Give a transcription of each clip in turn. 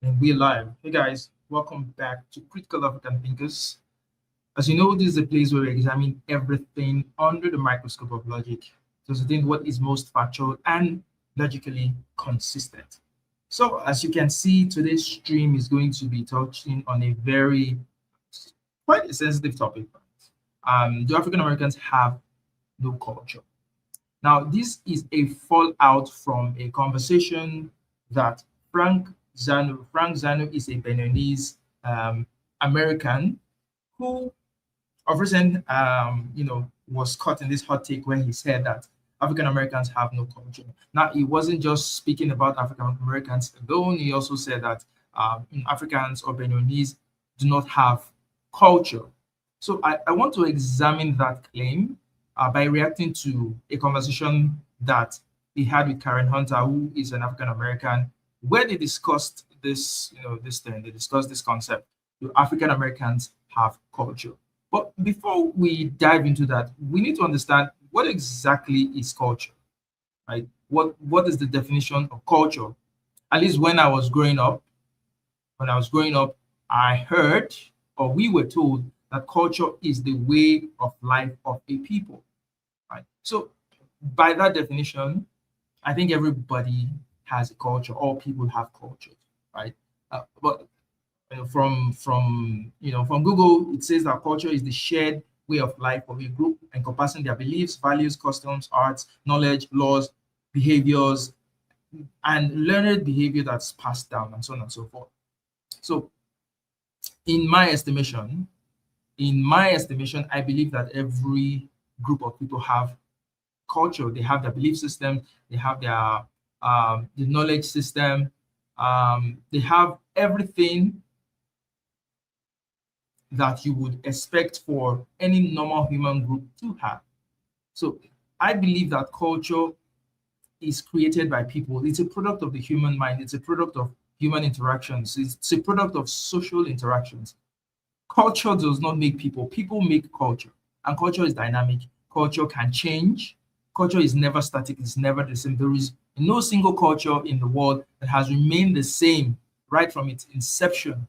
And we're live. Hey guys, welcome back to Critical African Thinkers. As you know, this is a place where we examine everything under the microscope of logic to ascertain what is most factual and logically consistent. So, as you can see, today's stream is going to be touching on a very quite a sensitive topic. Do African Americans have no culture? Now, this is a fallout from a conversation that Frank Zanu is a Beninese American who of recent, was caught in this hot take where he said that African Americans have no culture. Now, he wasn't just speaking about African Americans alone. He also said that Africans or Beninese do not have culture. So I want to examine that claim by reacting to a conversation that he had with Karen Hunter, who is an African American, where they discussed this, this thing. They discussed this concept: do African Americans have culture? But before we dive into that, we need to understand what exactly is culture, right? What is the definition of culture? At least when I was growing up, I heard, or we were told, that culture is the way of life of a people, right? So by that definition, I think everybody has a culture. All people have culture, right? But from Google, it says that culture is the shared way of life of a group encompassing their beliefs, values, customs, arts, knowledge, laws, behaviors, and learned behavior that's passed down, and so on and so forth. So in my estimation, I believe that every group of people have culture. They have their belief system, they have their the knowledge system, they have everything that you would expect for any normal human group to have. So I believe that culture is created by people. It's a product of the human mind. It's a product of human interactions. It's a product of social interactions. Culture does not make people. People make culture. And culture is dynamic. Culture can change. Culture is never static. It's never the same. There is no single culture in the world that has remained the same right from its inception.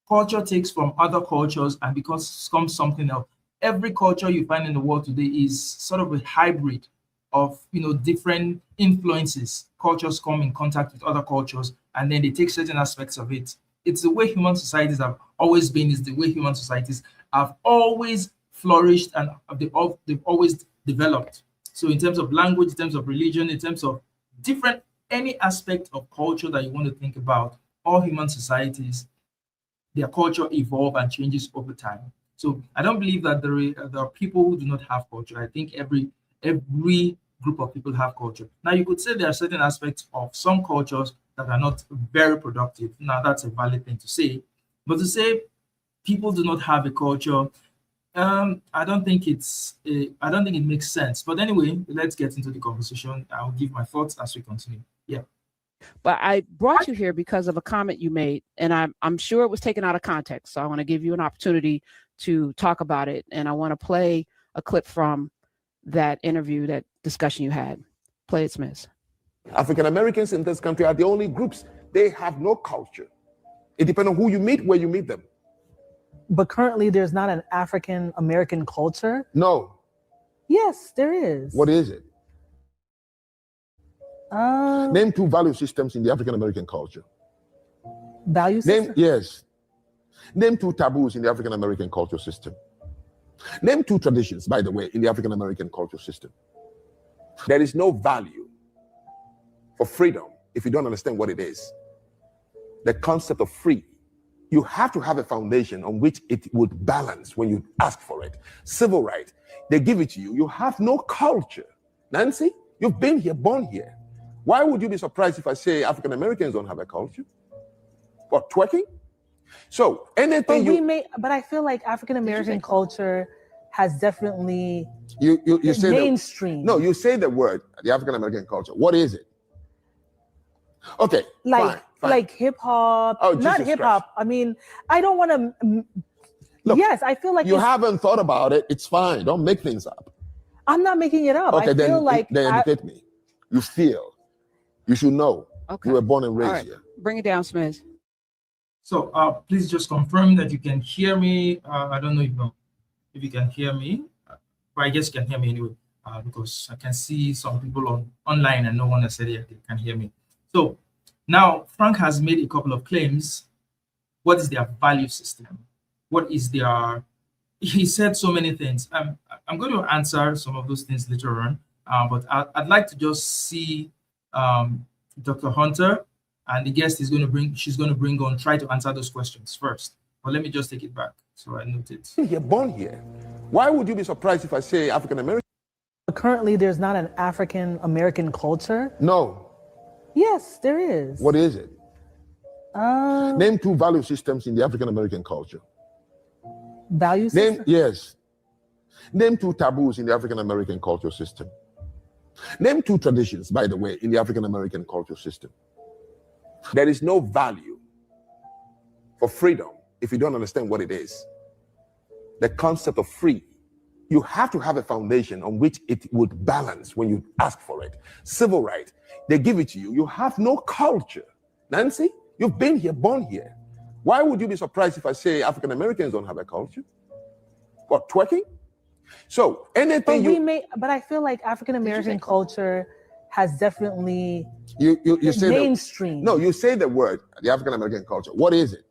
Culture takes from other cultures and becomes something else. Every culture you find in the world today is sort of a hybrid of different influences. Cultures come in contact with other cultures and then they take certain aspects of it. It's the way human societies have always been. It's the way human societies have always flourished, and they've always developed. So in terms of language, in terms of religion, in terms of different any aspect of culture that you want to think about, all human societies, their culture evolve and changes over time. So I don't believe that there are people who do not have culture. I think every group of people have culture. Now you could say there are certain aspects of some cultures that are not very productive. Now that's a valid thing to say, but to say people do not have a culture, I don't think I don't think it makes sense. But anyway, let's get into the conversation. I'll give my thoughts as we continue. Yeah. But I brought you here because of a comment you made, and I'm sure it was taken out of context. So I want to give you an opportunity to talk about it, and I want to play a clip from that interview, that discussion you had. Play it, Smith. African Americans in this country are the only groups. They have no culture. It depends on who you meet, where you meet them. But currently, there's not an African American culture? No. Yes, there is. What is it? Name two value systems in the African American culture. Value system? Yes. Name two taboos in the African American culture system. Name two traditions, by the way, in the African American culture system. There is no value for freedom if you don't understand what it is. The concept of free. You have to have a foundation on which it would balance when you ask for it. Civil right, they give it to you. You have no culture. Nancy, you've been here, born here. Why would you be surprised if I say African Americans don't have a culture? What, twerking? So anything but I feel like African American culture has definitely you say mainstream. No, you say the word, the African American culture. What is it? Okay, fine. Like hip hop, not hip hop. I mean, I don't want to. Yes, I feel like you haven't thought about it. It's fine. Don't make things up. I'm not making it up. Okay, I feel like then educate me. You feel. You should know. Okay. You were born and raised here. Bring it down, Smith. So please just confirm that you can hear me. I don't know if you can hear me, but I guess you can hear me anyway, because I can see some people online and no one has said yet they can hear me. So now Frank has made a couple of claims. What is their value system? What is their, he said so many things. I'm going to answer some of those things later on, but I'd like to just see Dr. Hunter, and the guest is going to bring, she's going to bring on, try to answer those questions first. But let me just take it back. So I noted. You're born here. Why would you be surprised if I say African American? Currently, there's not an African American culture. No. Yes, there is. What is it? Name 2 value systems in the African American culture. Value system? Yes. Name 2 taboos in the African American culture system. Name 2 traditions, by the way, in the African American culture system. There is no value for freedom if you don't understand what it is. The concept of free. You have to have a foundation on which it would balance when you ask for it. Civil right, they give it to you. You have no culture. Nancy, you've been here, born here. Why would you be surprised if I say African Americans don't have a culture? What, twerking? So anything but I feel like African American culture has definitely you say mainstream. No, you say the word, the African American culture. What is it?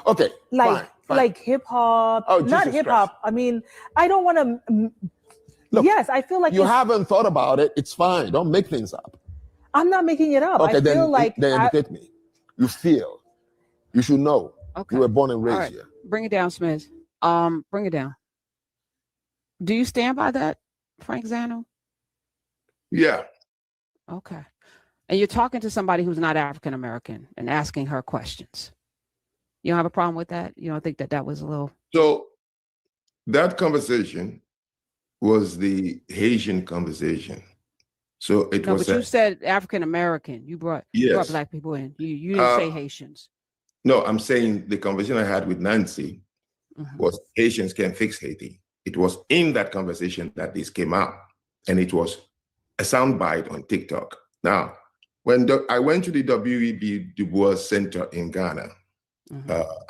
Okay, fine. Like hip hop, not hip hop. I mean, I don't want to. Yes, I feel like you haven't thought about it. It's fine. Don't make things up. I'm not making it up. Okay, I feel like then educate me. You feel. You should know. Okay. You were born and raised here. Bring it down, Smith. Bring it down. Do you stand by that, Frank Zanu? Yeah. Okay. And you're talking to somebody who's not African American and asking her questions. You don't have a problem with that? You don't think that was a little... So that conversation was the Haitian conversation. So it was... but you said African American. You brought Black people in. You didn't say Haitians. No, I'm saying the conversation I had with Nancy was Haitians can fix Haiti. It was in that conversation that this came out, and it was a soundbite on TikTok. Now, when I went to the W.E.B. Du Bois Center in Ghana,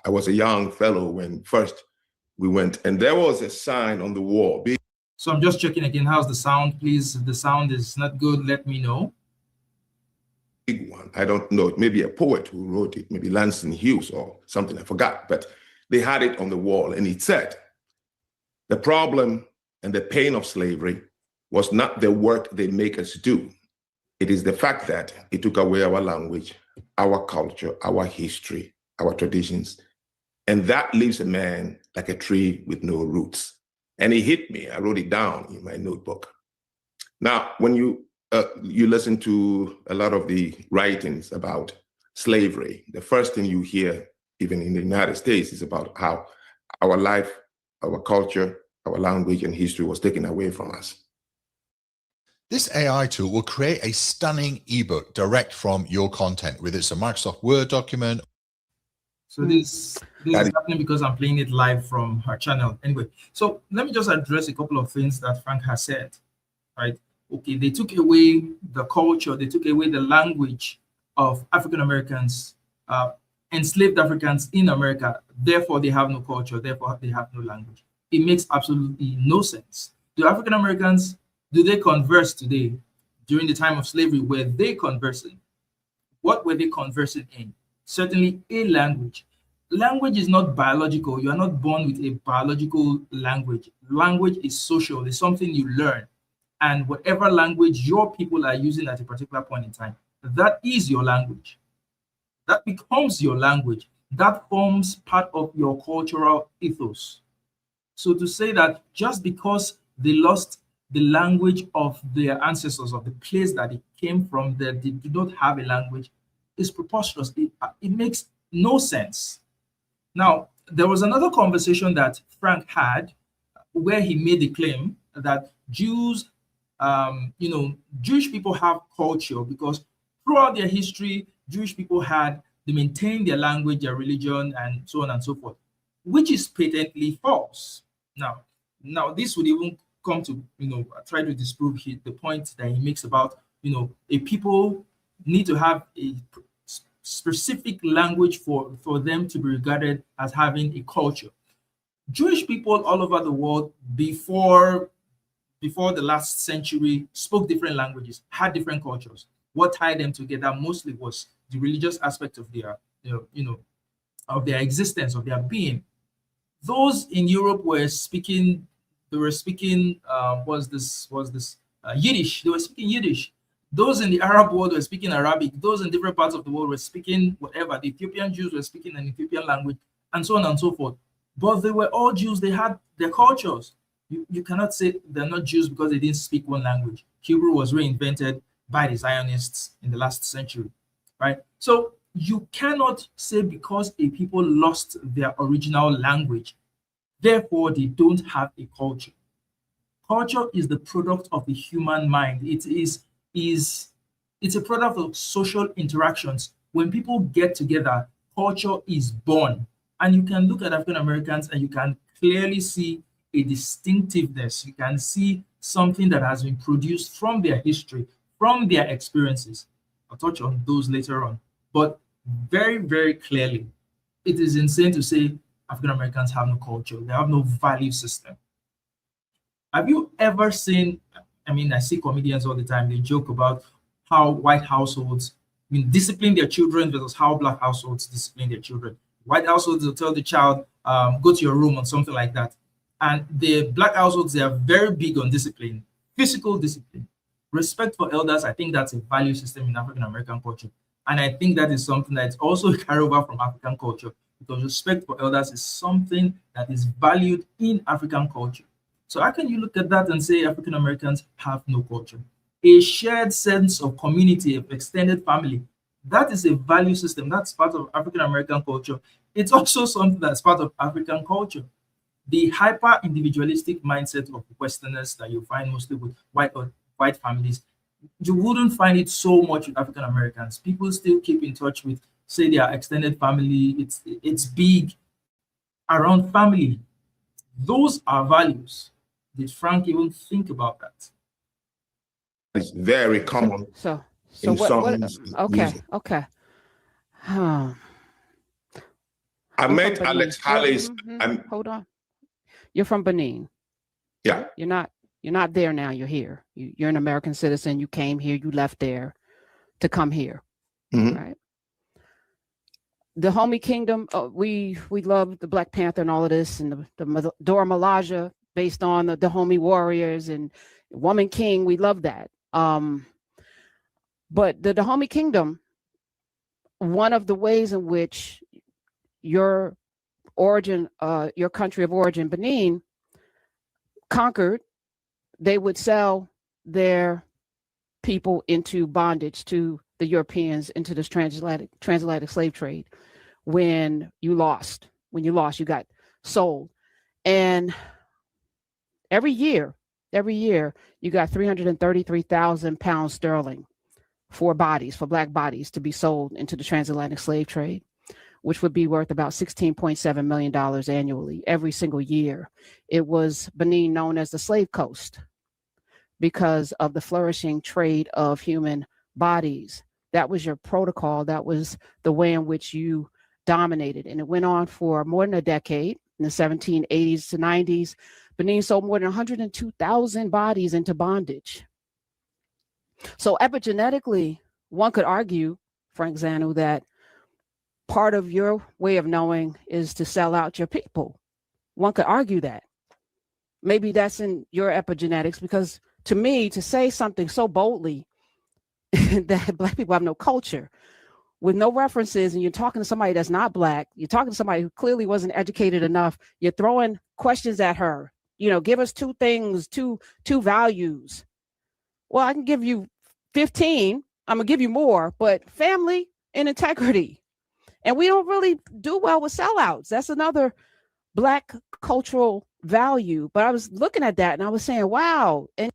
I was a young fellow when first we went, and there was a sign on the wall. So I'm just checking again. How's the sound, please? If the sound is not good, let me know. Big one. I don't know. Maybe a poet who wrote it, maybe Langston Hughes or something. I forgot. But they had it on the wall, and it said, "The problem and the pain of slavery was not the work they make us do. It is the fact that it took away our language, our culture, our history, our traditions, and that leaves a man like a tree with no roots." And it hit me. I wrote it down in my notebook. Now, when you listen to a lot of the writings about slavery, the first thing you hear, even in the United States, is about how our life, our culture, our language and history was taken away from us. This AI tool will create a stunning ebook direct from your content, whether it's a Microsoft Word document. So this is happening because I'm playing it live from her channel. Anyway, so let me just address a couple of things that Frank has said, right? Okay, they took away the culture, they took away the language of African Americans, enslaved Africans in America. Therefore, they have no culture. Therefore, they have no language. It makes absolutely no sense. Do African Americans, do they converse today? During the time of slavery, were they conversing? What were they conversing in? Certainly a language. Language is not biological. You are not born with a biological language. Language is social. It's something you learn. And whatever language your people are using at a particular point in time, that is your language. That becomes your language. That forms part of your cultural ethos. So to say that just because they lost the language of their ancestors, of the place that it came from, that they do not have a language, is preposterous. It makes no sense. Now, there was another conversation that Frank had where he made the claim that Jews, Jewish people have culture because throughout their history, Jewish people they maintained their language, their religion, and so on and so forth, which is patently false. Now this would even come to, try to disprove the point that he makes about, a people need to have a specific language for them to be regarded as having a culture. Jewish people all over the world before the last century spoke different languages, had different cultures. What tied them together mostly was the religious aspect of their, of their existence, of their being. Those in Europe were speaking. They were speaking. Yiddish. They were speaking Yiddish. Those in the Arab world were speaking Arabic. Those in different parts of the world were speaking whatever. The Ethiopian Jews were speaking an Ethiopian language, and so on and so forth. But they were all Jews. They had their cultures. You cannot say they're not Jews because they didn't speak one language. Hebrew was reinvented by the Zionists in the last century, right? So you cannot say because a people lost their original language, therefore they don't have a culture. Culture is the product of the human mind. It's a product of social interactions. When people get together, culture is born. And you can look at African Americans and you can clearly see a distinctiveness. You can see something that has been produced from their history, from their experiences. I'll touch on those later on. But very, very clearly, it is insane to say African Americans have no culture. They have no value system. Have you ever seen, I see comedians all the time, they joke about how white households discipline their children versus how black households discipline their children. White households will tell the child, go to your room or something like that. And the black households, they are very big on discipline, physical discipline. Respect for elders, I think that's a value system in African American culture. And I think that is something that's also carried over from African culture, because respect for elders is something that is valued in African culture. So how can you look at that and say African Americans have no culture? A shared sense of community, of extended family, that is a value system. That's part of African American culture. It's also something that's part of African culture. The hyper individualistic mindset of Westerners that you find mostly with white families, you wouldn't find it so much with African Americans. People still keep in touch with, say, their extended family. It's big around family. Those are values. Did Frank even think about that? It's very common. So in what? songs, Okay, music. okay. I I'm met from Alex Benin. Haley's. Hold on. You're from Benin. Yeah. You're not there now. You're here. You're an American citizen. You came here. You left there to come here. Mhm. Right. The Homie Kingdom. We love the Black Panther and all of this, and the Dora Milaje based on the Homie Warriors and Woman King. We love that. But the Homie Kingdom, one of the ways in which your origin, your country of origin, Benin, conquered, they would sell their people into bondage to the Europeans, into this transatlantic slave trade. When you lost, you got sold. And every year, you got 333,000 pounds sterling for black bodies to be sold into the transatlantic slave trade, which would be worth about $16.7 million annually every single year. It was Benin known as the Slave Coast because of the flourishing trade of human bodies. That was your protocol. That was the way in which you dominated. And it went on for more than a decade. In the 1780s to 90s, Benin sold more than 102,000 bodies into bondage. So epigenetically, one could argue, Frank Zanu, that part of your way of knowing is to sell out your people. One could argue that. Maybe that's in your epigenetics, because to me, to say something so boldly that Black people have no culture with no references, and you're talking to somebody that's not Black, you're talking to somebody who clearly wasn't educated enough, you're throwing questions at her, give us two things, two values. Well, I can give you 15, I'm gonna give you more, but family and integrity. And we don't really do well with sellouts. That's another Black cultural value. But I was looking at that and I was saying, wow. And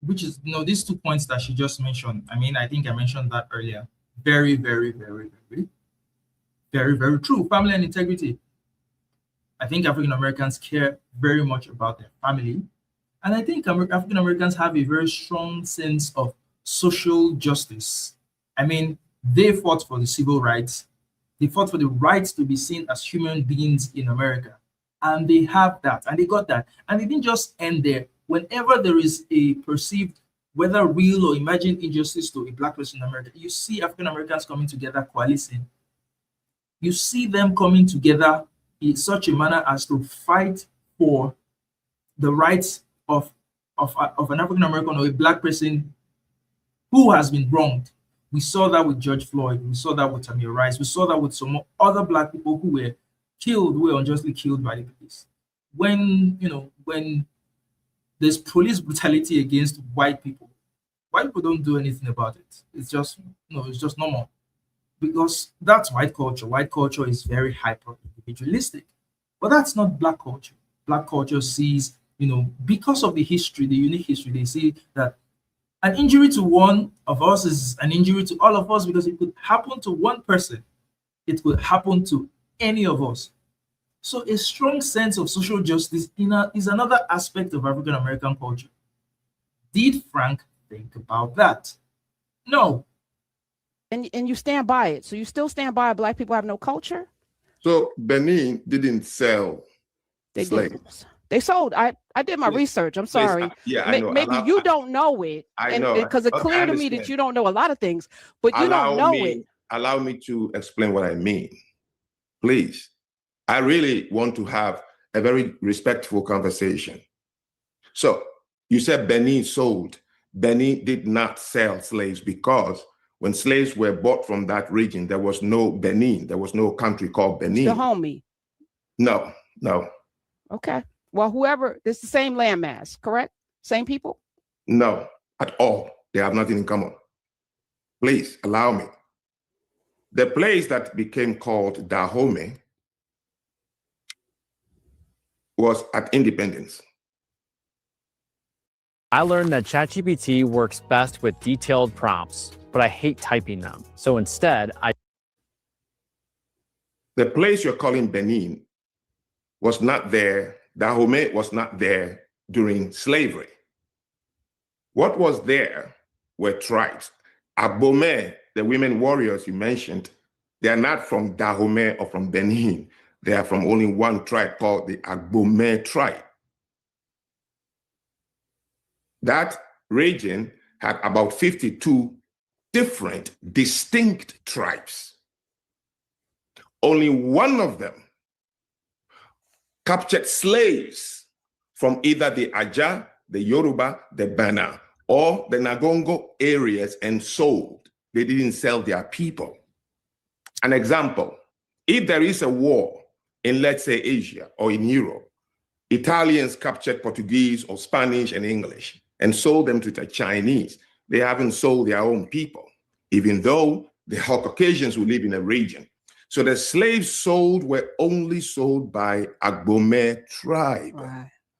which is, these 2 points that she just mentioned. I think I mentioned that earlier. Very, very, very, very, very, very true. Family and integrity. I think African Americans care very much about their family. And I think African Americans have a very strong sense of social justice. They fought for the civil rights. They fought for the rights to be seen as human beings in America. And they have that, and they got that. And it didn't just end there. Whenever there is a perceived, whether real or imagined injustice to a Black person in America, you see African Americans coming together, coalescing. You see them coming together in such a manner as to fight for the rights of an African American or a Black person who has been wronged. We saw that with George Floyd. We saw that with Tamir Rice. We saw that with some other Black people who were killed, who were unjustly killed by the police. When there's police brutality against white people don't do anything about it. It's just it's just normal, because that's white culture. White culture is very hyper individualistic, but that's not Black culture. Black culture sees, because of the history, the unique history, they see that an injury to one of us is an injury to all of us, because it could happen to one person. It could happen to any of us. So a strong sense of social justice is another aspect of African American culture. Did Frank think about that? No. And you stand by it. So you still stand by Black people have no culture? So Benin didn't sell slaves. They sold. I did my research. I'm sorry. Yeah, I know. Maybe you don't know it. I know. Because it's clear to me that you don't know a lot of things, but you don't know it. Allow me to explain what I mean, please. I really want to have a very respectful conversation. So you said Benin sold. Benin did not sell slaves, because when slaves were bought from that region, there was no Benin. There was no country called Benin. The homie. No. Okay. Well, it's the same landmass, correct? Same people? No, at all. They have nothing in common. Please allow me. The place that became called Dahomey was at independence. I learned that ChatGPT works best with detailed prompts, but I hate typing them. So instead, The place you're calling Benin was not there. Dahomey was not there during slavery. What was there were tribes. Agbome, the women warriors you mentioned, they are not from Dahomey or from Benin. They are from only one tribe called the Agbome tribe. That region had about 52 different, distinct tribes. Only one of them captured slaves from either the Aja, the Yoruba, the Bana, or the Nagongo areas and sold. They didn't sell their people. An example, if there is a war in, let's say, Asia or in Europe, Italians captured Portuguese or Spanish and English and sold them to the Chinese. They haven't sold their own people, even though the Caucasians who live in a region. So the slaves sold were only sold by Agbome tribe.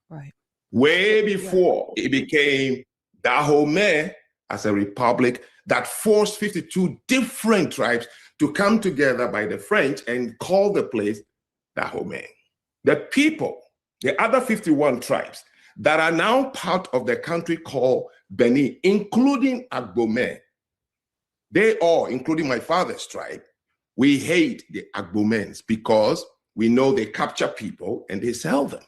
Right. Way before it became Dahomey as a republic that forced 52 different tribes to come together by the French and call the place Dahomey. The people, the other 51 tribes that are now part of the country called Benin, including Agbome, they all, including my father's tribe, we hate the Agbomens because we know they capture people and they sell them.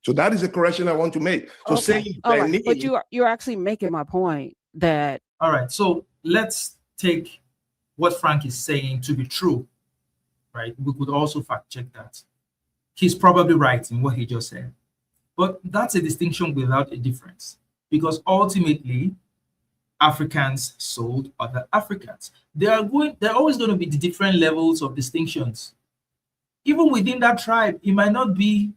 So that is a correction I want to make. So saying Benin, right. But you're actually making my point that. All right. So let's take what Frank is saying to be true, right? We could also fact check that. He's probably right in what he just said. But that's a distinction without a difference, because ultimately Africans sold other Africans. There are always going to be the different levels of distinctions. Even within that tribe, it might not be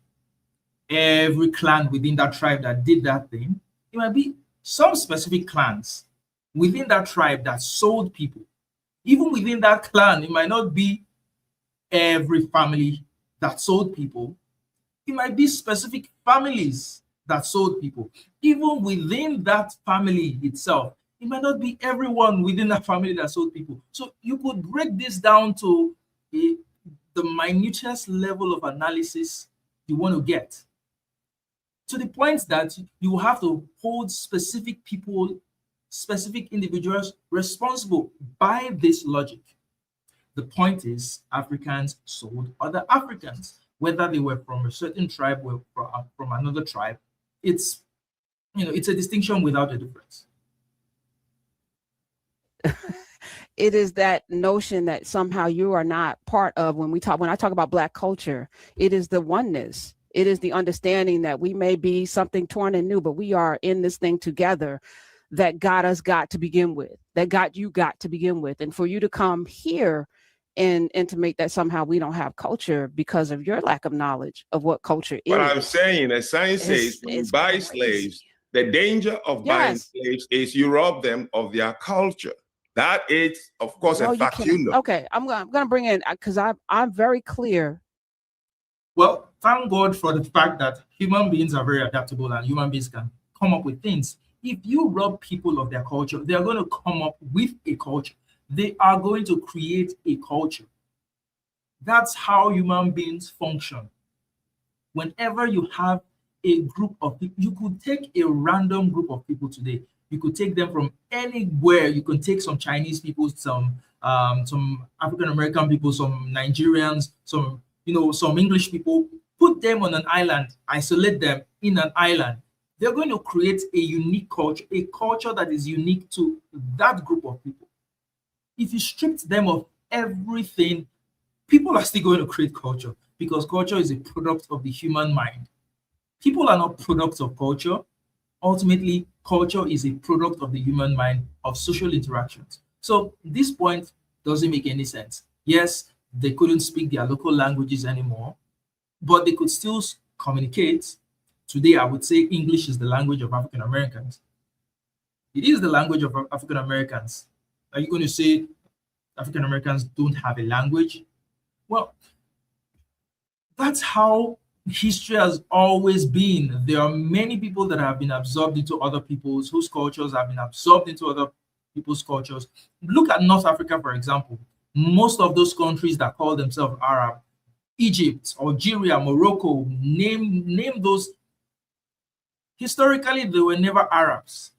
every clan within that tribe that did that thing. It might be some specific clans within that tribe that sold people. Even within that clan, it might not be every family that sold people. It might be specific families that sold people. Even within that family itself, it might not be everyone within that family that sold people. So you could break this down to the minutest level of analysis you want to get, to the point that you have to hold specific people, specific individuals responsible by this logic. The point is, Africans sold other Africans, whether they were from a certain tribe or from another tribe. It's, it's a distinction without a difference. It is that notion that somehow you are not part of, when I talk about Black culture, it is the oneness. It is the understanding that we may be something torn and new, but we are in this thing together, that got to begin with, that got to begin with. And for you to come here and to make that somehow we don't have culture because of your lack of knowledge of what culture is. What I'm saying, as science says, when you buy slaves, the danger of buying slaves is you rob them of their culture. That is, of course, a fact, Okay, I'm gonna bring in, because I'm very clear. Well, thank God for the fact that human beings are very adaptable and human beings can come up with things. If you rob people of their culture, they are going to come up with a culture. They are going to create a culture. That's how human beings function. Whenever you have a group of people, you could take a random group of people today. You could take them from anywhere. You can take some Chinese people, some African American people, some Nigerians, some English people, put them on an island, isolate them in an island. They're going to create a unique culture, a culture that is unique to that group of people. If you stripped them of everything, people are still going to create culture, because culture is a product of the human mind. People are not products of culture. Ultimately, culture is a product of the human mind, of social interactions. So this point doesn't make any sense. Yes, they couldn't speak their local languages anymore, but they could still communicate. Today, I would say English is the language of African Americans. It is the language of African Americans. Are you going to say African Americans don't have a language? Well, that's how history has always been. There are many people that have been absorbed into other people's, whose cultures have been absorbed into other people's cultures. Look at North Africa, for example. Most of those countries that call themselves Arab, Egypt, Algeria, Morocco, name those. Historically, they were never Arabs.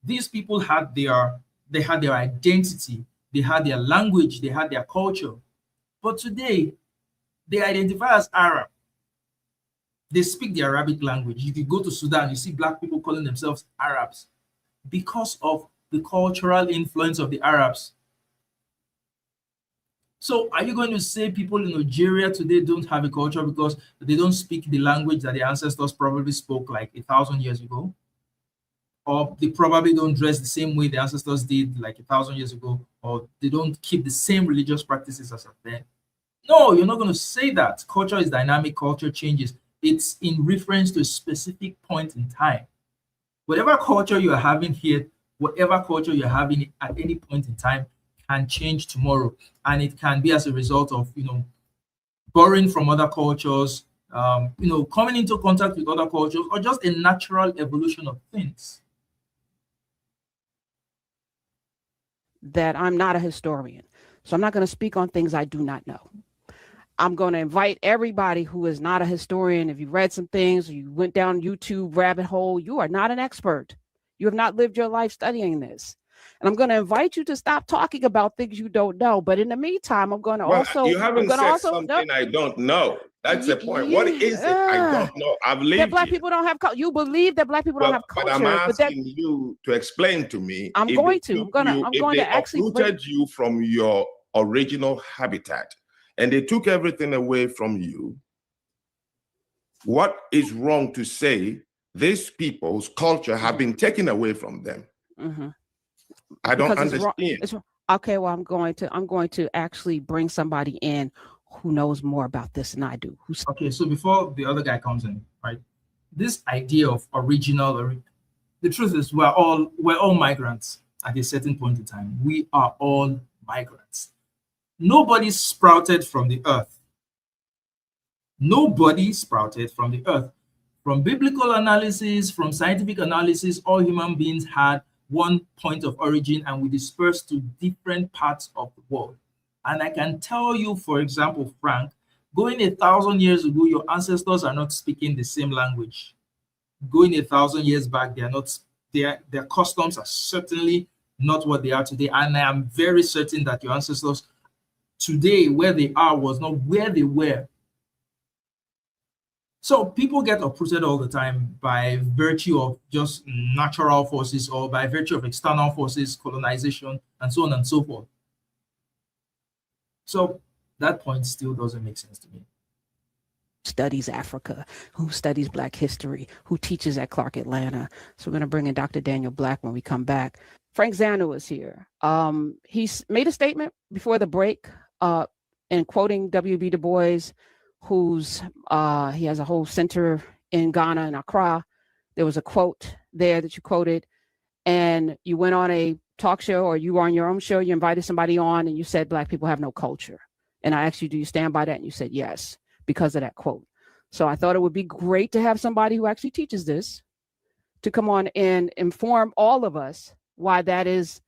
These people had their identity, they had their language, they had their culture. But today, they identify as Arab. They speak the Arabic language. If you go to Sudan, you see Black people calling themselves Arabs because of the cultural influence of the Arabs. So are you going to say people in Nigeria today don't have a culture because they don't speak the language that their ancestors probably spoke like 1,000 years ago? Or they probably don't dress the same way the ancestors did like 1,000 years ago, or they don't keep the same religious practices as then? No, you're not going to say that. Culture is dynamic, culture changes. It's in reference to a specific point in time. Whatever culture you're having here, whatever culture you're having at any point in time can change tomorrow. And it can be as a result of, borrowing from other cultures, coming into contact with other cultures, or just a natural evolution of things. That I'm not a historian, so I'm not going to speak on things I do not know. I'm going to invite everybody who is not a historian. If you read some things, or you went down YouTube rabbit hole, you are not an expert. You have not lived your life studying this. And I'm going to invite you to stop talking about things you don't know. But in the meantime, I'm going to You haven't said something I don't know. That's the point. What is it I don't know? I believe that Black people don't have culture. You believe that Black people don't have culture. But I'm asking you to explain to me. I'm going to actually uprooted you from your original habitat, and they took everything away from you. What is wrong to say these people's culture have been taken away from them? Mm-hmm. I don't understand. Okay, well, I'm going to actually bring somebody in who knows more about this than I do. Okay, so before the other guy comes in, right? This idea of original, the truth is we're all migrants at a certain point in time. We are all migrants. Nobody sprouted from the earth. Nobody sprouted from the earth. From biblical analysis, from scientific analysis, all human beings had one point of origin, and we dispersed to different parts of the world. And I can tell you, for example, Frank, going 1,000 years ago, your ancestors are not speaking the same language. Going 1,000 years back, their customs are certainly not what they are today. And I am very certain that your ancestors today where they are was not where they were. So people get uprooted all the time by virtue of just natural forces or by virtue of external forces, colonization, and so on and so forth. So that point still doesn't make sense to me. Studies Africa, who studies Black history, who teaches at Clark Atlanta. So we're going to bring in Dr. Daniel Black when we come back. Frank Zanu is here. He's made a statement before the break in quoting W.B. Du Bois, who's he has a whole center in Ghana and Accra. There was a quote there that you quoted, and you went on a talk show, or you were on your own show, you invited somebody on and you said Black people have no culture. And I asked you, do you stand by that? And you said yes, because of that quote. So I thought it would be great to have somebody who actually teaches this to come on and inform all of us why that is.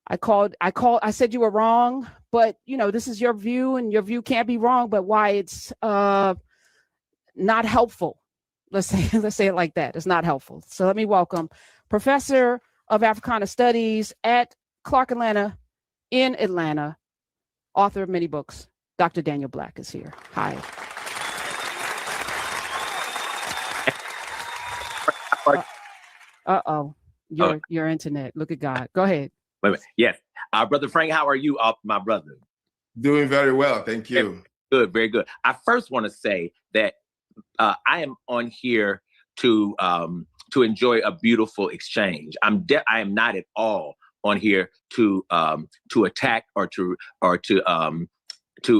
I said you were wrong, but you know, this is your view and your view can't be wrong, but why it's not helpful. Let's say it like that. It's not helpful. So let me welcome Professor of Africana Studies at Clark Atlanta in Atlanta, author of many books, Dr. Daniel Black is here. Hi. Uh-oh, your internet. Look at God. Go ahead. Wait a minute. Yes. Brother Frank, how are you, my brother? Doing very well. Thank you. Good. Very good. I first want to say that I am on here to enjoy a beautiful exchange. I am not at all on here to attack or to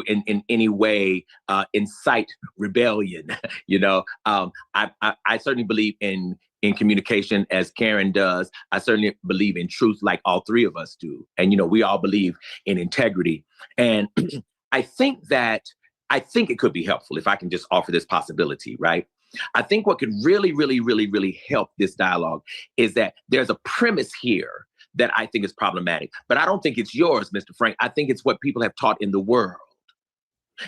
in any way incite rebellion. You know, I certainly believe in communication, as Karen does. I certainly believe in truth, like all three of us do. And, you know, we all believe in integrity. And I think it could be helpful if I can just offer this possibility, right? I think what could really, really, really, really help this dialogue is that there's a premise here that I think is problematic, but I don't think it's yours, Mr. Frank. I think it's what people have taught in the world.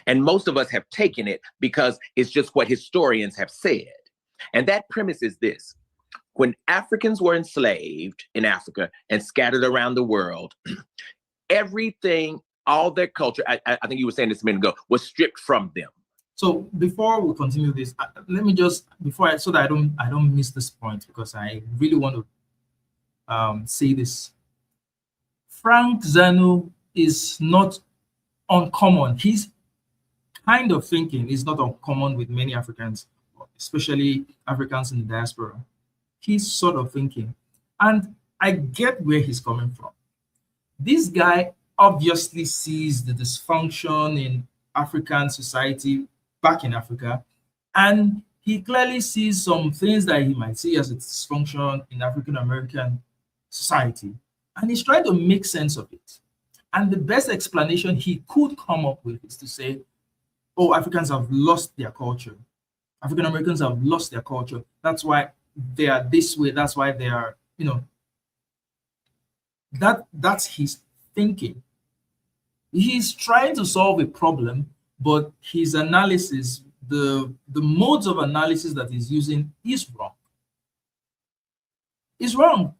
And most of us have taken it because it's just what historians have said. And that premise is this: when Africans were enslaved in Africa and scattered around the world, everything, all their culture, I think you were saying this a minute ago, was stripped from them. So before we continue this, let me just, so that I don't miss this point, because I really want to say this. Frank Zanu is not uncommon. His kind of thinking is not uncommon with many Africans, especially Africans in the diaspora. His sort of thinking. And I get where he's coming from. This guy obviously sees the dysfunction in African society back in Africa, and he clearly sees some things that he might see as a dysfunction in African American society, and he's trying to make sense of it. And the best explanation he could come up with is to say, oh, Africans have lost their culture. African Americans have lost their culture. That's why they are this way. That's why they are, you know, that's his thinking. He's trying to solve a problem, but his analysis, the modes of analysis that he's using is wrong. It's wrong.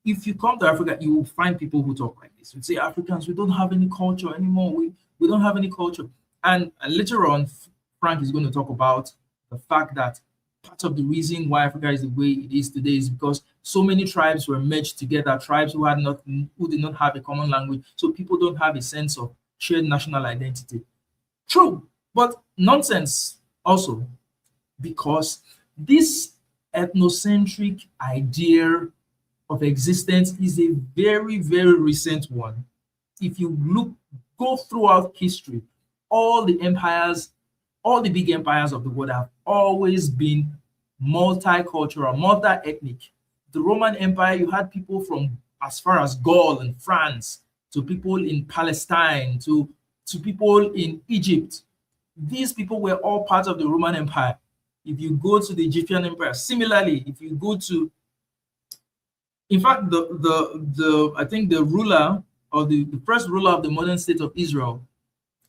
If you come to Africa, you will find people who talk like this. You say, Africans, we don't have any culture anymore. We don't have any culture. And later on, Frank is going to talk about the fact that part of the reason why Africa is the way it is today is because so many tribes were merged together, tribes who did not have a common language, so people don't have a sense of shared national identity. True, but nonsense also, because this ethnocentric idea of existence is a very, very recent one. If you go throughout history, all the empires, all the big empires of the world have always been multicultural, multi-ethnic. The Roman Empire, you had people from as far as Gaul and France, to people in Palestine, to people in Egypt. These people were all part of the Roman Empire. If you go to the Egyptian Empire, similarly, if you go to, in fact, I think the ruler, or the first ruler of the modern state of Israel,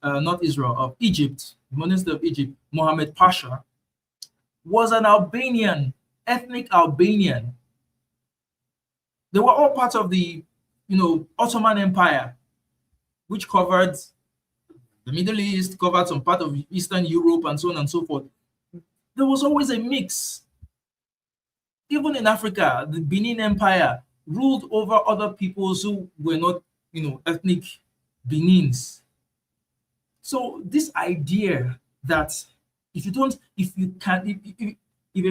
not Israel, of Egypt, the modern state of Egypt, Mohammed Pasha, was an Albanian, ethnic Albanian. They were all part of the, Ottoman Empire. which covered the Middle East, covered some part of Eastern Europe, and so on and so forth. There was always a mix. Even in Africa, the Benin Empire ruled over other peoples who were not, ethnic Benins. So this idea that if a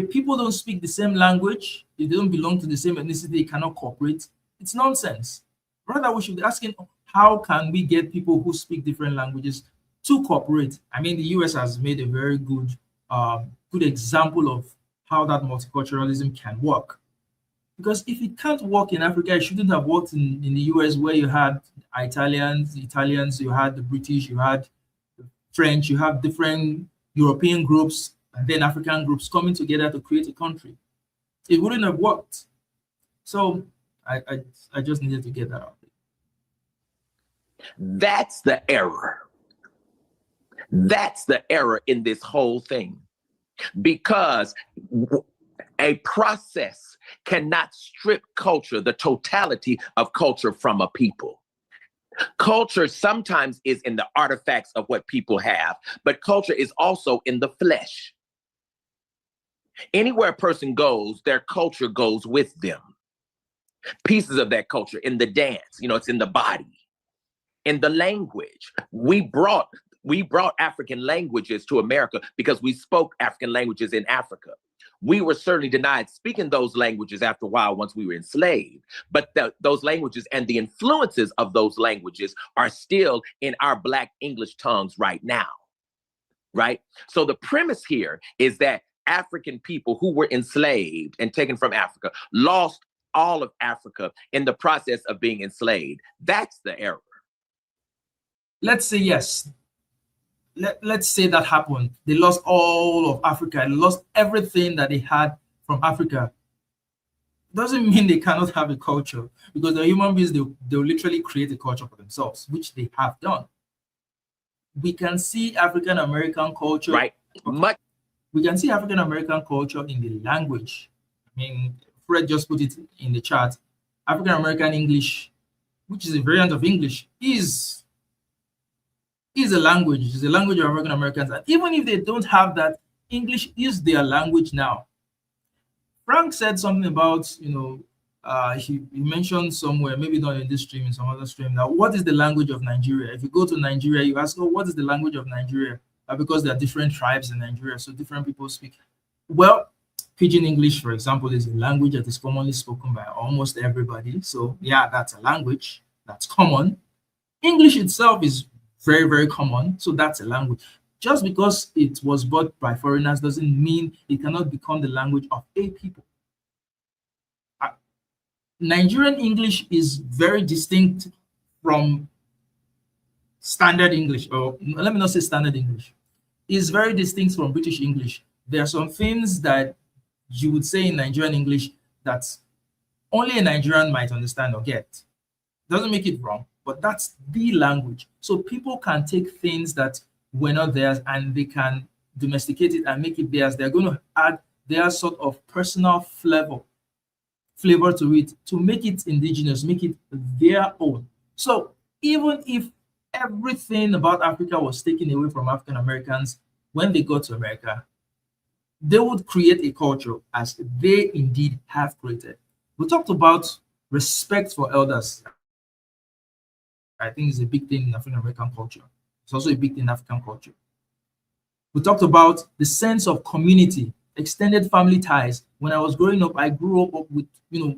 people don't speak the same language, if they don't belong to the same ethnicity, they cannot cooperate, it's nonsense. Rather, we should be asking, how can we get people who speak different languages to cooperate? I mean, the US has made a very good example of how that multiculturalism can work. Because if it can't work in Africa, it shouldn't have worked in the US, where you had Italians, you had the British, you had the French, you have different European groups and then African groups coming together to create a country. It wouldn't have worked. So I just needed to get that out. That's the error. That's the error in this whole thing. Because a process cannot strip culture, the totality of culture, from a people. Culture sometimes is in the artifacts of what people have, but culture is also in the flesh. Anywhere a person goes, their culture goes with them. Pieces of that culture in the dance, it's in the body, in the language. We brought African languages to America because we spoke African languages in Africa. We were certainly denied speaking those languages after a while once we were enslaved. But those languages and the influences of those languages are still in our Black English tongues right now, right? So the premise here is that African people who were enslaved and taken from Africa lost all of Africa in the process of being enslaved. That's the error. Let's say yes. Let's say that happened. They lost all of Africa. They lost everything that they had from Africa. Doesn't mean they cannot have a culture, because the human beings, they'll literally create a culture for themselves, which they have done. We can see African American culture. Right. We can see African American culture in the language. I mean, Fred just put it in the chat. African American English, which is a variant of English, is a language. It's a language of African Americans. And even if they don't have that, English is their language now. Frank said something about, he mentioned somewhere, maybe not in this stream, in some other stream, now, what is the language of Nigeria? If you go to Nigeria, you ask, what is the language of Nigeria? Because there are different tribes in Nigeria, so different people speak. Well, Pidgin English, for example, is a language that is commonly spoken by almost everybody. So yeah, that's a language that's common. English itself is very, very common. So that's a language. Just because it was bought by foreigners doesn't mean it cannot become the language of a people. Nigerian English is very distinct from standard English, or let me not say standard English. It's very distinct from British English. There are some things that you would say in Nigerian English that only a Nigerian might understand or get. Doesn't make it wrong, but that's the language. So people can take things that were not theirs and they can domesticate it and make it theirs. They're going to add their sort of personal flavor to it to make it indigenous, make it their own. So even if everything about Africa was taken away from African Americans when they got to America, they would create a culture as they indeed have created. We talked about respect for elders. I think it's a big thing in African American culture. It's also a big thing in African culture. We talked about the sense of community, extended family ties. When I was growing up, I grew up with,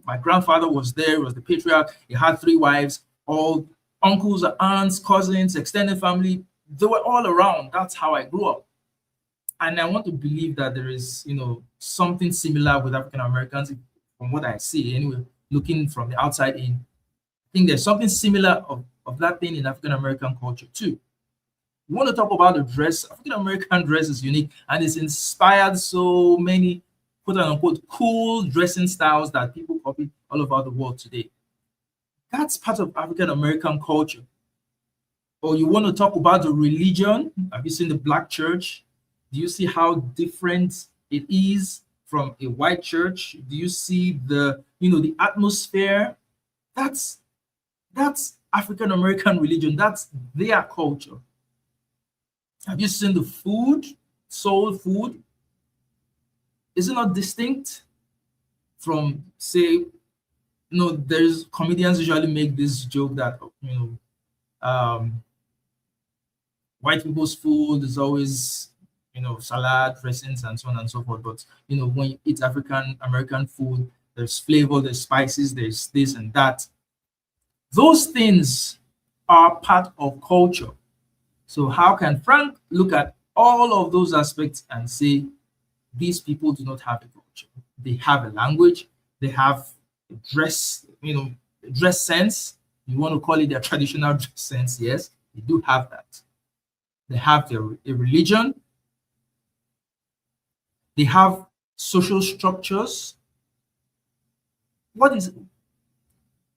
my grandfather was there, was the patriarch. He had 3 wives, all uncles, aunts, cousins, extended family. They were all around. That's how I grew up. And I want to believe that there is, something similar with African Americans, from what I see anyway, looking from the outside in. I think there's something similar of that thing in African American culture too. We want to talk about the dress. African American dress is unique and it's inspired so many quote unquote cool dressing styles that people copy all over the world today. That's part of African American culture. Or you want to talk about the religion? Have you seen the Black church? Do you see how different it is from a white church? Do you see the atmosphere? That's African American religion. That's their culture. Have you seen the food, soul food? Is it not distinct from, say, there's comedians usually make this joke that, white people's food is always, salad, dressings, and so on and so forth. But, when you eat African American food, there's flavor, there's spices, there's this and that. Those things are part of culture. So how can Frank look at all of those aspects and say, these people do not have a culture? They have a language, they have a dress, dress sense. You want to call it their traditional dress sense, yes, they do have that. They have a religion. They have social structures. What is,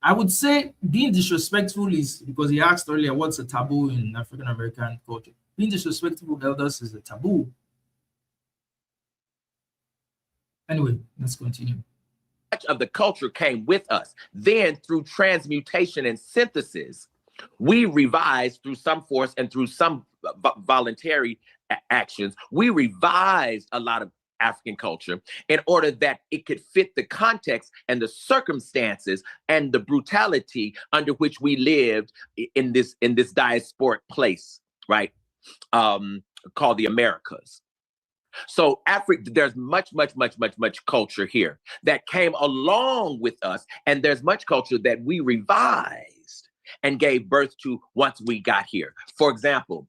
I would say being disrespectful is, because he asked earlier, what's a taboo in African American culture? Being disrespectful to elders is a taboo. Anyway, let's continue. Much of the culture came with us. Then through transmutation and synthesis, we revised through some force and through some voluntary actions. We revised a lot of African culture in order that it could fit the context and the circumstances and the brutality under which we lived in this diasporic place, right? Called the Americas. So there's much culture here that came along with us, and there's much culture that we revised and gave birth to once we got here. For example,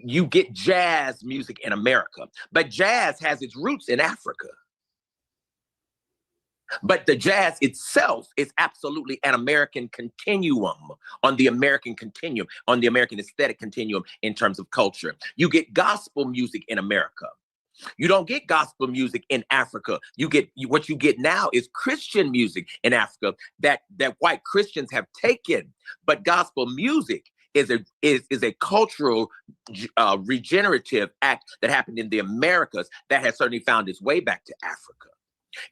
you get jazz music in America, but jazz has its roots in Africa. But the jazz itself is absolutely an American continuum, on the American continuum, on the American aesthetic continuum in terms of culture. You get gospel music in America. You don't get gospel music in Africa. What you get now is Christian music in Africa that white Christians have taken. But gospel music is a cultural regenerative act that happened in the Americas that has certainly found its way back to Africa.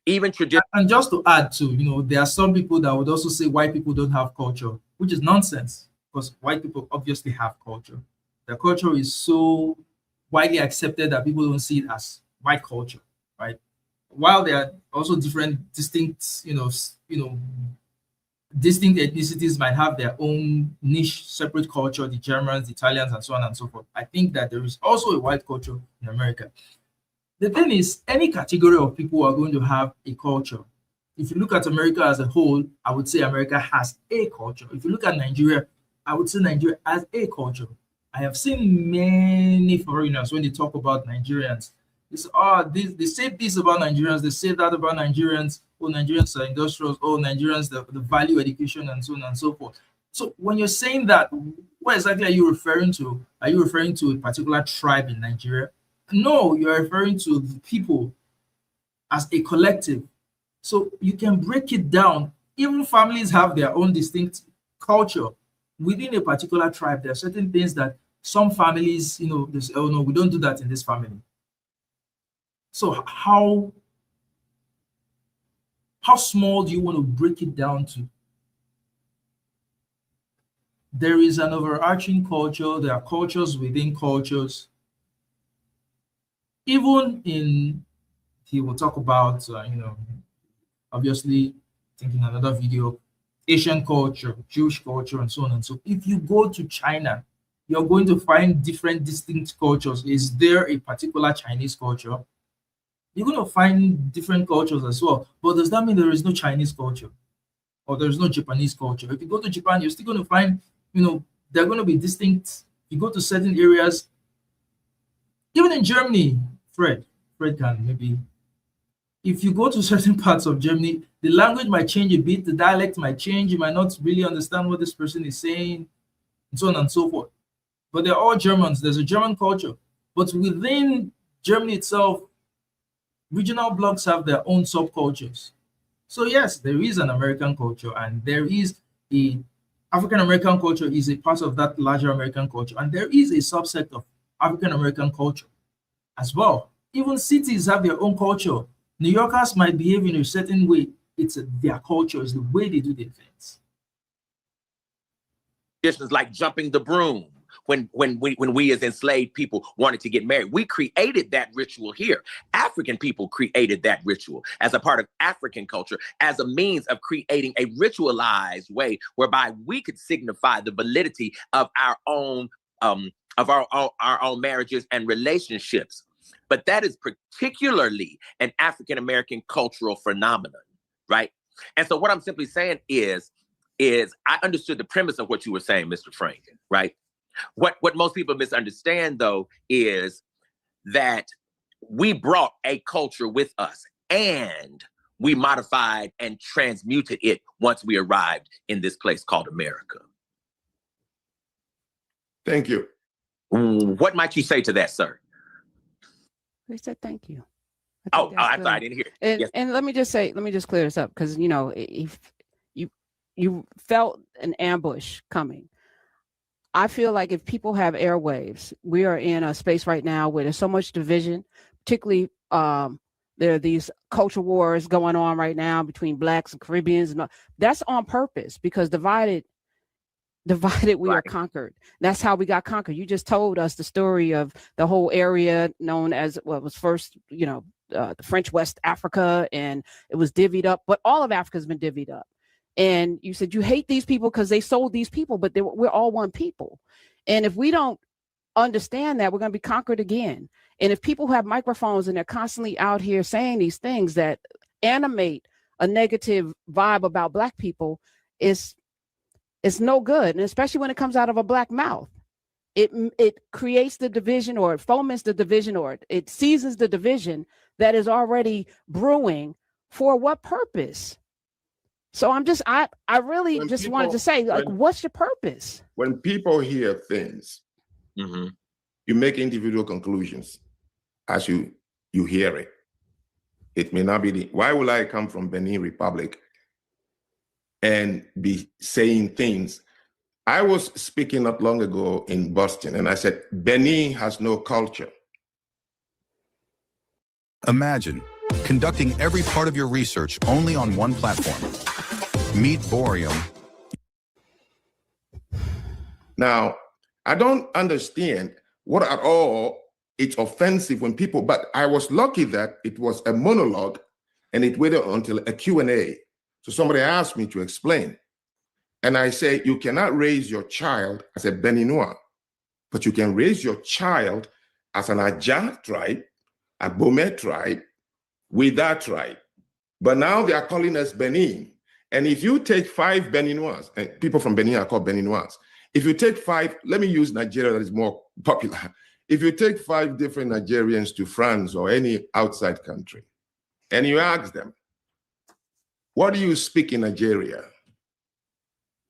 Even tradition. And just to add to, there are some people that would also say white people don't have culture, which is nonsense, because white people obviously have culture. Their culture is so widely accepted that people don't see it as white culture, right? While there are also different distinct, distinct ethnicities might have their own niche, separate culture, the Germans, the Italians, and so on and so forth. I think that there is also a white culture in America. The thing is, any category of people are going to have a culture. If you look at America as a whole, I would say America has a culture. If you look at Nigeria, I would say Nigeria has a culture. I have seen many foreigners, when they talk about Nigerians, they say, they say this about Nigerians, they say that about Nigerians. Oh, Nigerians are industrials. Oh, Nigerians, the value education, and so on and so forth. So when you're saying that, what exactly are you referring to? Are you referring to a particular tribe in Nigeria? No, you're referring to the people as a collective. So you can break it down. Even families have their own distinct culture. Within a particular tribe, there are certain things that some families, they say, oh no, we don't do that in this family. So how small do you want to break it down to? There is an overarching culture. There are cultures within cultures. Even in, he will talk about, obviously, I think in another video, Asian culture, Jewish culture, and so on and so. If you go to China, you're going to find different distinct cultures. Is there a particular Chinese culture? You're going to find different cultures as well. But does that mean there is no Chinese culture? Or there's no Japanese culture? If you go to Japan, you're still going to find, they're going to be distinct. You go to certain areas, even in Germany, Fred can maybe, if you go to certain parts of Germany, the language might change a bit, the dialect might change, you might not really understand what this person is saying, and so on and so forth. But they're all Germans, there's a German culture. But within Germany itself, regional blocks have their own subcultures. So yes, there is an American culture, and there is a African American culture is a part of that larger American culture, and there is a subset of African American culture as well. Even cities have their own culture. New Yorkers might behave in a certain way. It's their culture, it's the way they do their things. Traditions like jumping the broom. When we as enslaved people wanted to get married, we created that ritual here. African people created that ritual as a part of African culture, as a means of creating a ritualized way whereby we could signify the validity of our own marriages and relationships. But that is particularly an African-American cultural phenomenon, right? And so what I'm simply saying is I understood the premise of what you were saying, Mr. Frank, right? What most people misunderstand, though, is that we brought a culture with us and we modified and transmuted it once we arrived in this place called America. Thank you. What might you say to that, sir? They said thank you. I'm sorry, I didn't hear it. And, Yes. and let me just clear this up, because, you know, if you felt an ambush coming. I feel like if people have airwaves, we are in a space right now where there's so much division, particularly there are these culture wars going on right now between Blacks and Caribbeans. And that's on purpose, because divided we are conquered. That's how we got conquered. You just told us the story of the whole area known as what was first, you know, the French West Africa, and it was divvied up, but all of Africa has been divvied up. And you said you hate these people because they sold these people, but we're all one people. And if we don't understand that, we're going to be conquered again. And if people have microphones and they're constantly out here saying these things that animate a negative vibe about Black people, it's no good. And especially when it comes out of a Black mouth, it creates the division, or it foments the division, or it seasons the division that is already brewing. For what purpose? So I really just wanted to say, like, what's your purpose? When people hear things, you make individual conclusions as you hear it. It may not be why will I come from Benin Republic and be saying things? I was speaking not long ago in Boston, and I said, Benin has no culture. Imagine conducting every part of your research only on one platform. Meet Boreum. Now, I don't understand what at all it's offensive when people, but I was lucky that it was a monologue and it waited until a Q&A. So somebody asked me to explain. And I say, you cannot raise your child as a Beninois, but you can raise your child as an Aja tribe, a Bome tribe, with that tribe. But now they are calling us Benin. And if you take 5 Beninois, and people from Benin are called Beninois, if you take 5, let me use Nigeria that is more popular. If you take 5 different Nigerians to France or any outside country, and you ask them, what do you speak in Nigeria?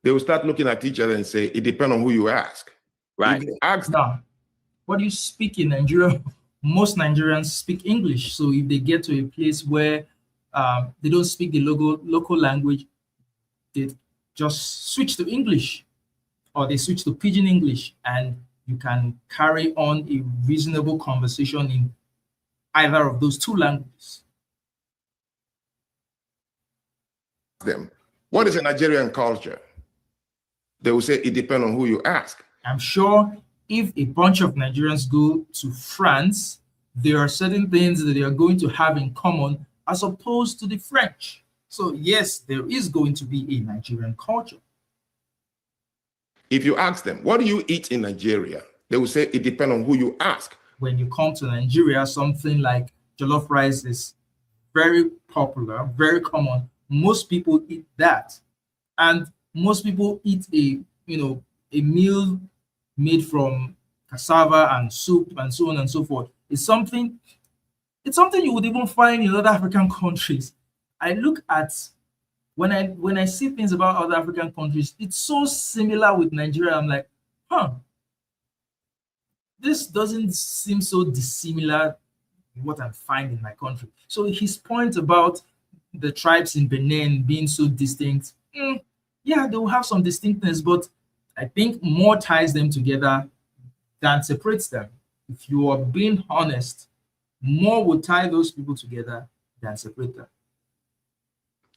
They will start looking at each other and say, it depends on who you ask. Right. If you ask them, Now, what do you speak in Nigeria? Most Nigerians speak English. So if they get to a place where they don't speak the local language, they just switch to English, or they switch to Pidgin English, and you can carry on a reasonable conversation in either of those 2 languages. them, what is a Nigerian culture? They will say it depends on who you ask. I'm sure if a bunch of Nigerians go to France, there are certain things that they are going to have in common as opposed to the French. So yes, there is going to be a Nigerian culture. If you ask them, what do you eat in Nigeria? They will say it depends on who you ask. When you come to Nigeria, something like jollof rice is very popular, very common. Most people eat that. And most people eat a meal made from cassava and soup and so on and so forth. It's something you would even find in other African countries. I look at when I see things about other African countries, it's so similar with Nigeria. I'm like, this doesn't seem so dissimilar in what I find in my country. So his point about the tribes in Benin being so distinct, yeah, they will have some distinctness, but I think more ties them together than separates them. If you are being honest, more would tie those people together than separate them.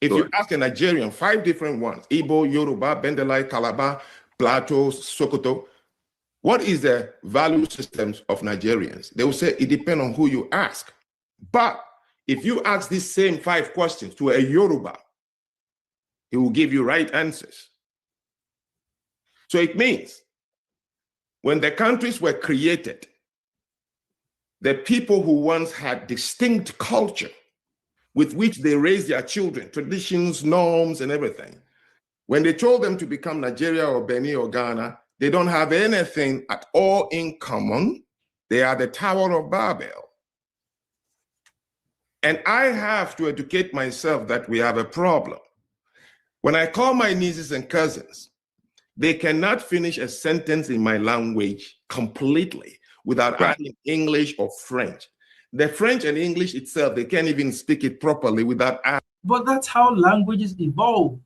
If you ask a Nigerian, 5 different ones, Igbo, Yoruba, Bendelai, Calabar, Plateau, Sokoto, what is the value systems of Nigerians? They will say it depends on who you ask. But if you ask these same 5 questions to a Yoruba, he will give you right answers. So it means when the countries were created, the people who once had distinct culture with which they raised their children, traditions, norms, and everything, when they told them to become Nigeria or Benin or Ghana, they don't have anything at all in common. They are the Tower of Babel. And I have to educate myself that we have a problem. When I call my nieces and cousins, they cannot finish a sentence in my language completely without adding English or French. The French and English itself, they can't even speak it properly without adding. But that's how languages evolve.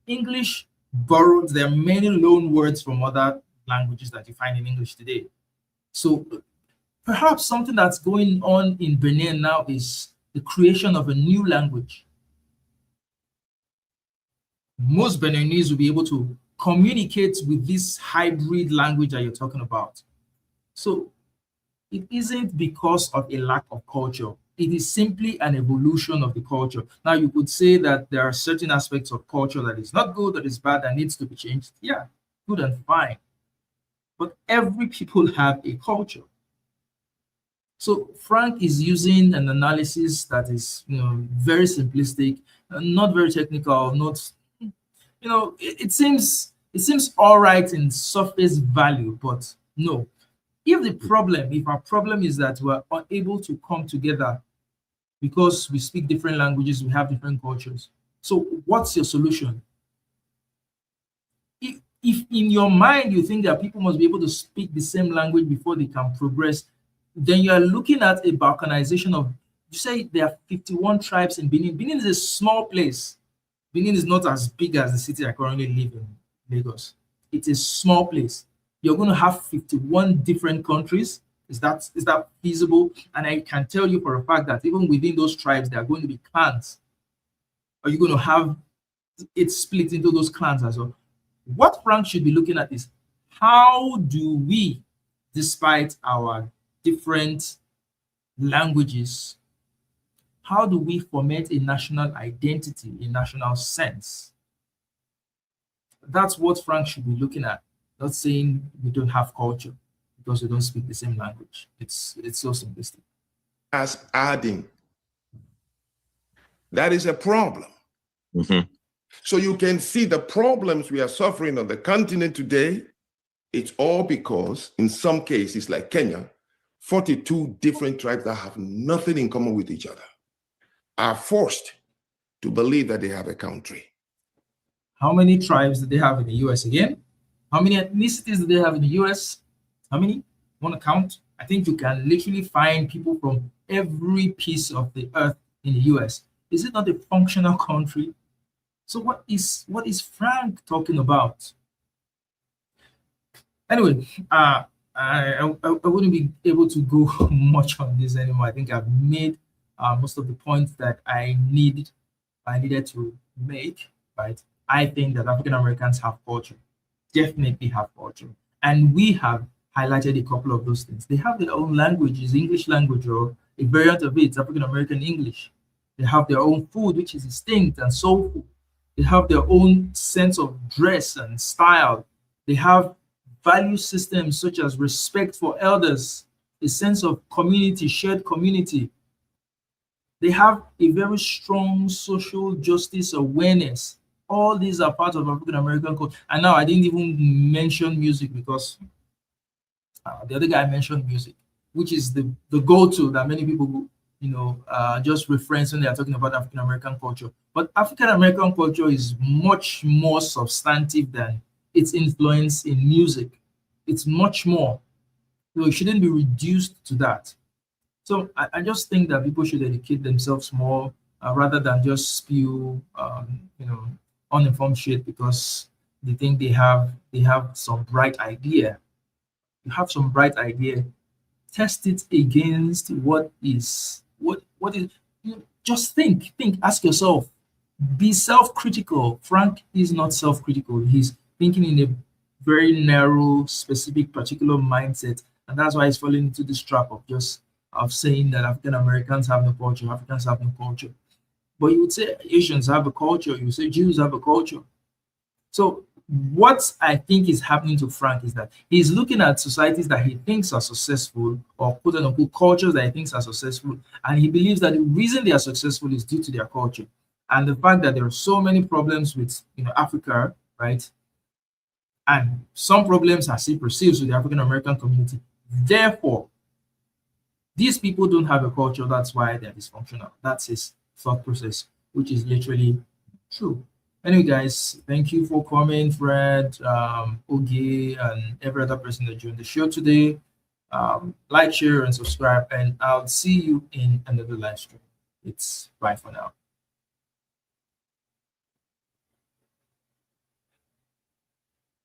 English borrowed, there are many loan words from other languages that you find in English today. So perhaps something that's going on in Benin now is the creation of a new language. Most Beninese will be able to communicate with this hybrid language that you're talking about. So it isn't because of a lack of culture. It is simply an evolution of the culture. Now, you could say that there are certain aspects of culture that is not good, that is bad, that needs to be changed. Yeah, good and fine. But every people have a culture. So Frank is using an analysis that is, very simplistic, not very technical, not, it seems all right in surface value, but no. If our problem is that we're unable to come together because we speak different languages, we have different cultures. So what's your solution? If in your mind you think that people must be able to speak the same language before they can progress, then you are looking at a balkanization of, you say there are 51 tribes in Benin. Benin is a small place. Benin is not as big as the city I currently live in, Lagos. It's a small place. You're going to have 51 different countries. Is that feasible? And I can tell you for a fact that even within those tribes, there are going to be clans. Are you going to have it split into those clans as well? What Frank should be looking at is, how do we, despite our different languages, how do we foment a national identity, a national sense? That's what Frank should be looking at. Not saying we don't have culture because we don't speak the same language. It's so simplistic. As adding, that is a problem. Mm-hmm. So you can see the problems we are suffering on the continent today. It's all because in some cases, like Kenya, 42 different tribes that have nothing in common with each other are forced to believe that they have a country. How many tribes do they have in the US again? How many ethnicities do they have in the US? How many? Want to count? I think you can literally find people from every piece of the earth in the US. Is it not a functional country? So what is Frank talking about? Anyway, I wouldn't be able to go much on this anymore. I think I've made most of the points that I needed to make. Right? I think that African Americans have culture. Definitely have culture, and we have highlighted a couple of those things. They have their own languages, English language, or a variant of it, African American English. They have their own food, which is distinct and soulful. They have their own sense of dress and style. They have value systems such as respect for elders, a sense of community, shared community. They have a very strong social justice awareness. All these are part of African American culture. And now I didn't even mention music because the other guy mentioned music, which is the go-to that many people, just reference when they are talking about African American culture. But African American culture is much more substantive than its influence in music. It's much more. It shouldn't be reduced to that. So I just think that people should educate themselves more rather than just spew, uninformed shit because they think they have some bright idea. You have some bright idea, test it against what is. Just think, ask yourself, be self-critical. Frank is not self-critical. He's thinking in a very narrow, specific, particular mindset, and that's why he's falling into this trap of saying that African Americans have no culture, Africans have no culture. But you would say Asians have a culture, you would say Jews have a culture. So what I think is happening to Frank is that he's looking at societies that he thinks are successful, or quote unquote cultures that he thinks are successful, and he believes that the reason they are successful is due to their culture. And the fact that there are so many problems with Africa, right? And some problems are still perceived with the African American community. Therefore, these people don't have a culture, that's why they're dysfunctional. That's his thought process, which is literally true. Anyway, guys, thank you for coming, Fred, Ogie, and every other person that joined the show today. Like, share, and subscribe, and I'll see you in another live stream. It's bye for now.